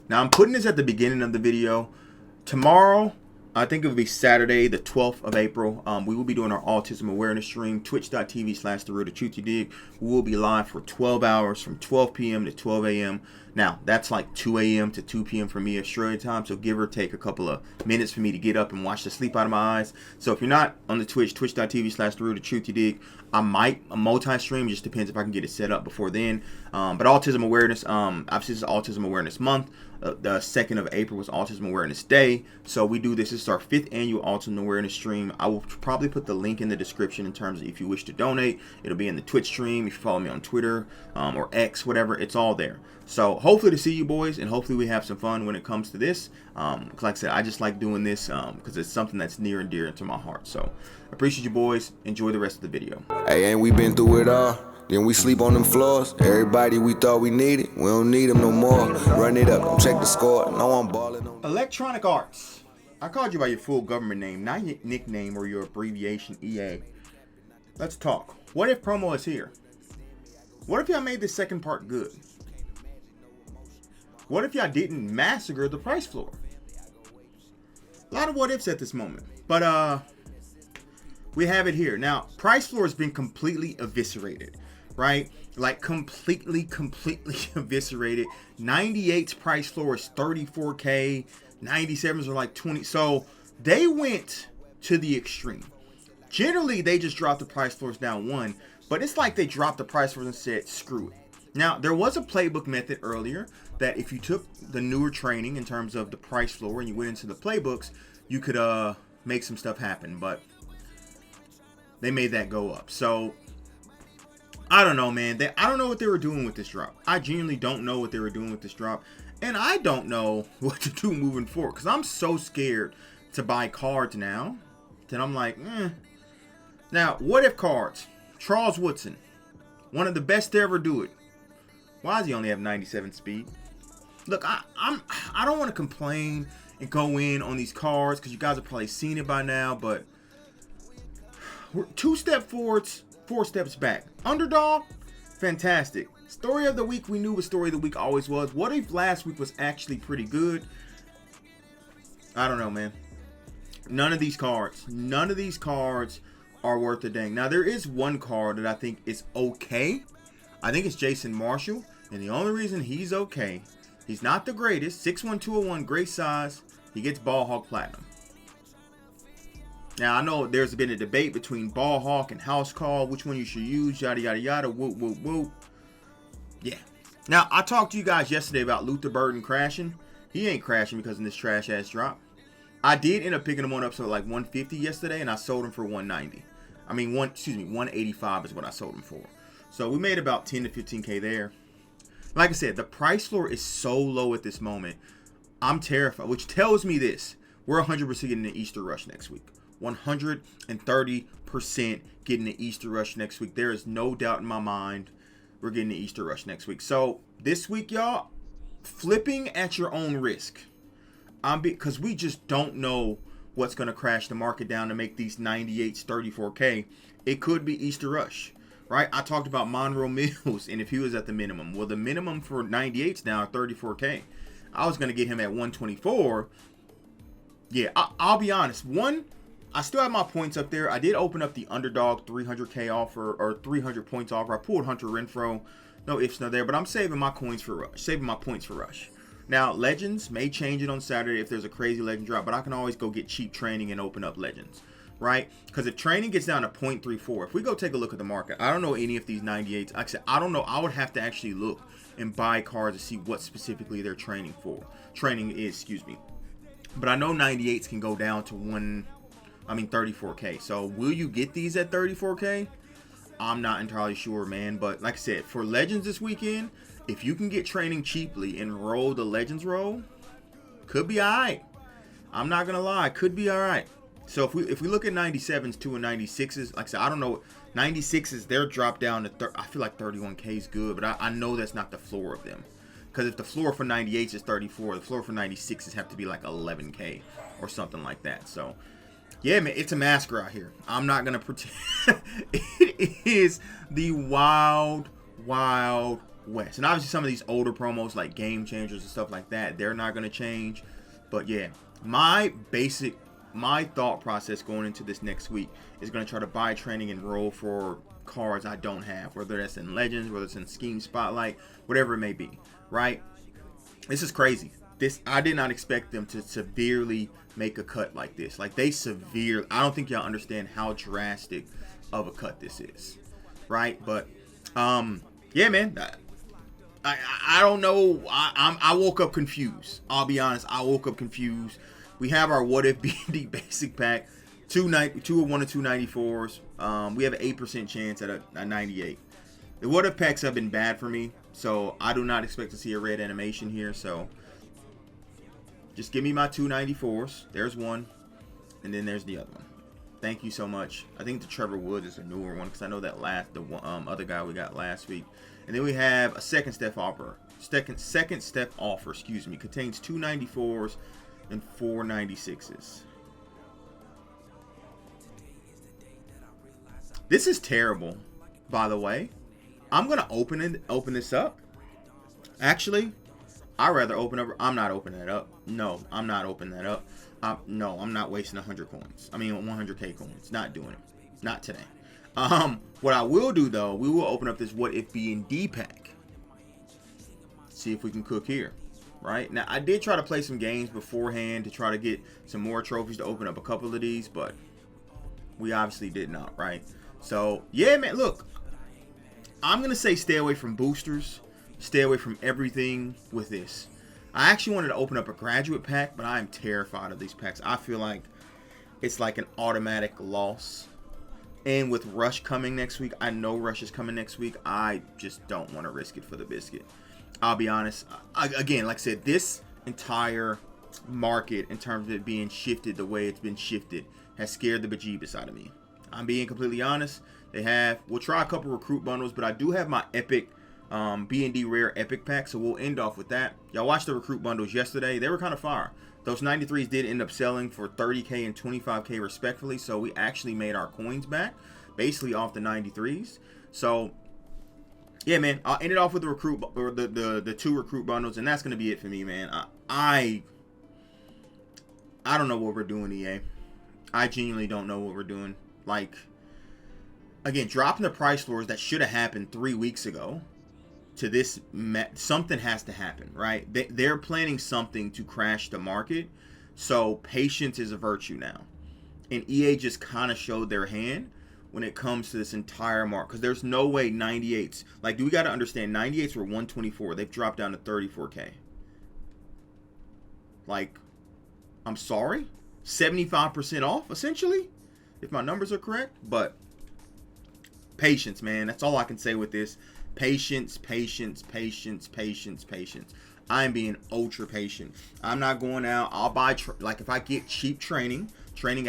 Now, I'm putting this at the beginning of the video. Tomorrow, I think it will be Saturday, the 12th of April. We will be doing our autism awareness stream, twitch.tv/therealdatruthyadig. We will be live for 12 hours from 12 p.m. to 12 a.m. Now, that's like 2 a.m. to 2 p.m. for me Australia time, so give or take a couple of minutes for me to get up and watch the sleep out of my eyes. So if you're not on the Twitch, twitch.tv/therealdatruthyadig, I might multi-stream. It just depends if I can get it set up before then. But autism awareness, obviously this is Autism Awareness Month. The 2nd of April was Autism Awareness Day. So we do this. This is our 5th annual Autism Awareness stream. I will probably put the link in the description in terms of if you wish to donate. It'll be in the Twitch stream. If you follow me on Twitter or X, whatever, it's all there. So hopefully to see you boys, and hopefully we have some fun when it comes to this. Like I said, I just like doing this because it's something that's near and dear to my heart. So appreciate you boys. Enjoy the rest of the video. Hey, ain't we been through it all? Then we sleep on them floors. Everybody we thought we needed, we don't need them no more. Run it up, don't check the score. No, I'm balling on. Electronic Arts. I called you by your full government name, not your nickname or your abbreviation EA. Let's talk. What if promo is here? What if y'all made this second part good? What if y'all didn't massacre the price floor? A lot of what ifs at this moment. But we have it here. Now, price floor has been completely eviscerated, right? Like completely eviscerated. 98's price floor is 34K. 97s are like 20. So they went to the extreme. Generally, they just dropped the price floors down one, but it's like they dropped the price floors and said, screw it. Now, there was a playbook method earlier that if you took the newer training in terms of the price floor and you went into the playbooks, you could make some stuff happen, but they made that go up. So I don't know, man. I don't know what they were doing with this drop. I genuinely don't know what they were doing with this drop, and I don't know what to do moving forward because I'm so scared to buy cards now that I'm like, Now, what if cards? Charles Woodson, one of the best to ever do it. Why does he only have 97 speed? Look, I don't want to complain and go in on these cards because you guys have probably seen it by now, but we're 2 steps forwards, 4 steps back. Underdog, fantastic. Story of the week, we knew what story of the week always was. What if last week was actually pretty good? I don't know, man. None of these cards are worth a dang. Now, there is one card that I think is okay. I think it's Jason Marshall, and the only reason he's okay, he's not the greatest, 6'1", 201, great size, he gets Ball Hawk Platinum. Now, I know there's been a debate between Ball Hawk and House Call, which one you should use, yada, yada, yada, whoop, whoop, whoop. Yeah. Now, I talked to you guys yesterday about Luther Burden crashing. He ain't crashing because of this trash-ass drop. I did end up picking him up to like 150 yesterday, and I sold him for 190. I mean, 185 is what I sold him for. So we made about 10 to 15K there. Like I said, the price floor is so low at this moment. I'm terrified, which tells me this. We're 100% getting the Easter rush next week. 130% getting the Easter rush next week. There is no doubt in my mind we're getting the Easter rush next week. So this week, y'all, flipping at your own risk. Because we just don't know what's going to crash the market down to make these 98s 34K. It could be Easter rush. Right, I talked about Monroe Mills, and if he was at the minimum. Well, the minimum for 98s now are 34K. I was going to get him at 124. Yeah, I'll be honest. One, I still have my points up there. I did open up the underdog 300K offer, or 300 points offer. I pulled Hunter Renfro. No ifs, no there, but I'm saving my coins for rush, saving my points for rush. Now, Legends may change it on Saturday if there's a crazy Legend drop, but I can always go get cheap training and open up Legends. Right? Because if training gets down to 0.34, if we go take a look at the market, I don't know any of these 98s. Like I said, I don't know. I would have to actually look and buy cards to see what specifically they're training for. Training is, excuse me. But I know 98s can go down to 34K. So will you get these at 34K? I'm not entirely sure, man. But like I said, for Legends this weekend, if you can get training cheaply and roll the Legends roll, could be all right. I'm not going to lie. Could be all right. So if we look at 97s too and 96s, like I said, I don't know. 96s, they're dropped down to, I feel like 31K is good, but I know that's not the floor of them. Because if the floor for 98s is 34, the floor for 96s have to be like 11K or something like that. So, yeah, man, it's a massacre out here. I'm not going to pretend. It is the wild, wild, West. And obviously some of these older promos like Game Changers and stuff like that, they're not going to change. But yeah, my thought process going into this next week is going to try to buy, training, and roll for cards I don't have, whether that's in Legends, whether it's in Scheme Spotlight, whatever it may be, right? This is crazy. I did not expect them to severely make a cut like this. Like, I don't think y'all understand how drastic of a cut this is, right? But yeah, man, I don't know. I woke up confused. I'll be honest. I woke up confused. We have our What If B&D basic pack, 2 of 1 of 294s. We have an 8% chance at a 98. The What If packs have been bad for me, so I do not expect to see a red animation here. So just give me my 294s. There's one, and then there's the other one. Thank you so much. I think the Trevor Woods is a newer one because I know that the other guy we got last week. And then we have a second step offer. Second step offer, excuse me, contains 294s and 496s. This is terrible, by the way. I'm gonna open this up. Actually, I'd rather open up. I'm not opening it up. No, I'm not opening that up. No, I'm not wasting 100 coins. I mean, 100k coins. Not doing it. Not today. What I will do though, we will open up this What If B&D pack. See if we can cook here. Right now, I did try to play some games beforehand to try to get some more trophies to open up a couple of these, but we obviously did not. Right. So yeah, man. Look, I'm gonna say stay away from boosters. Stay away from everything with this. I actually wanted to open up a graduate pack, but I am terrified of these packs. I feel like it's like an automatic loss. And with Rush coming next week, I know Rush is coming next week. I just don't want to risk it for the biscuit. I'll be honest. Again, like I said, this entire market, in terms of it being shifted the way it's been shifted, has scared the bejeebus out of me. I'm being completely honest. We'll try a couple recruit bundles, but I do have my epic B&D rare epic pack, so we'll end off with that. Y'all watched the recruit bundles yesterday. They were kind of fire. Those 93s did end up selling for 30k and 25k respectfully, so we actually made our coins back basically off the 93s. So yeah, man, I'll end it off with the recruit or the 2 recruit bundles, and that's gonna be it for me, man. I don't know what we're doing, EA. I genuinely don't know what we're doing. Like, again, dropping the price floors that should have happened 3 weeks ago to this, something has to happen, right? They're planning something to crash the market, so patience is a virtue now. And EA just kind of showed their hand when it comes to this entire mark, because there's no way 98s, like, we got to understand, 98s were 124. They've dropped down to 34k. Like, I'm sorry, 75% off essentially, if my numbers are correct. But patience, man, that's all I can say with this. Patience, patience, patience, patience, patience. I'm being ultra patient. I'm not going out. I'll buy, like, if I get cheap training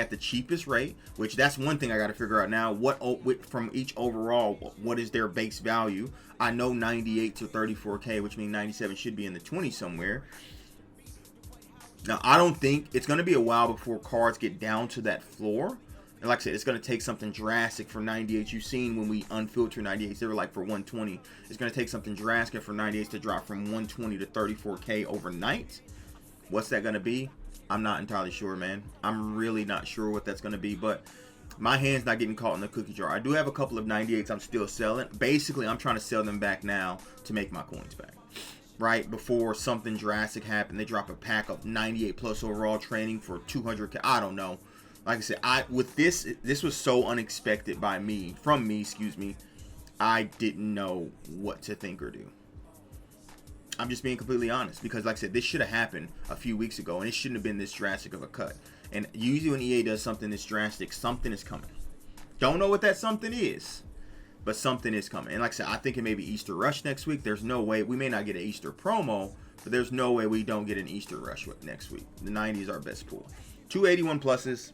at the cheapest rate, which that's one thing I got to figure out now. From each overall, what is their base value? I know 98 to 34k, which means 97 should be in the 20s somewhere. Now, I don't think it's going to be a while before cards get down to that floor. And like I said, it's going to take something drastic for 98s. You've seen when we unfilter 98s, they were like for 120. It's going to take something drastic for 98s to drop from 120 to 34k overnight. What's that going to be? I'm not entirely sure, man. I'm really not sure what that's going to be, but my hand's not getting caught in the cookie jar. I do have a couple of 98s I'm still selling. Basically, I'm trying to sell them back now to make my coins back, right? Before something drastic happened, they drop a pack of 98 plus overall training for 200k. I don't know. Like I said, with this was so unexpected from me, excuse me. I didn't know what to think or do. I'm just being completely honest, because like I said, this should have happened a few weeks ago, and it shouldn't have been this drastic of a cut. And usually when EA does something this drastic, something is coming. Don't know what that something is, but something is coming. And like I said, I think it may be Easter Rush next week. There's no way we may not get an Easter promo, but there's no way we don't get an Easter Rush next week. The 90 is our best pool. 281 pluses.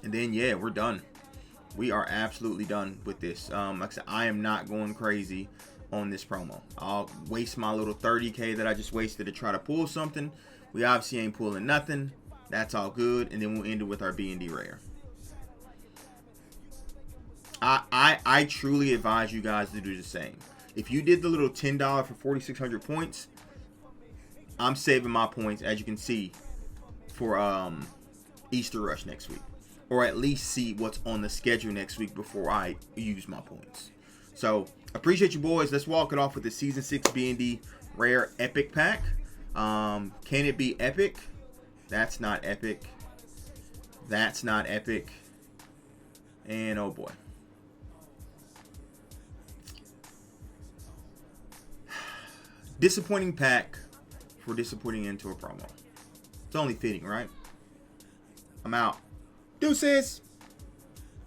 And then, yeah, we're done. We are absolutely done with this. Like I said, I am not going crazy on this promo. I'll waste my little 30k that I just wasted to try to pull something. We obviously ain't pulling nothing. That's all good. And then we'll end it with our B&D rare. I truly advise you guys to do the same. If you did the little $10 for 4,600 points, I'm saving my points, as you can see, for Easter Rush next week. Or at least see what's on the schedule next week before I use my points. So, appreciate you boys. Let's walk it off with the Season 6 B&D Rare Epic Pack. Can it be epic? That's not epic. That's not epic. And oh boy. Disappointing pack for disappointing into a promo. It's only fitting, right? I'm out. Deuces!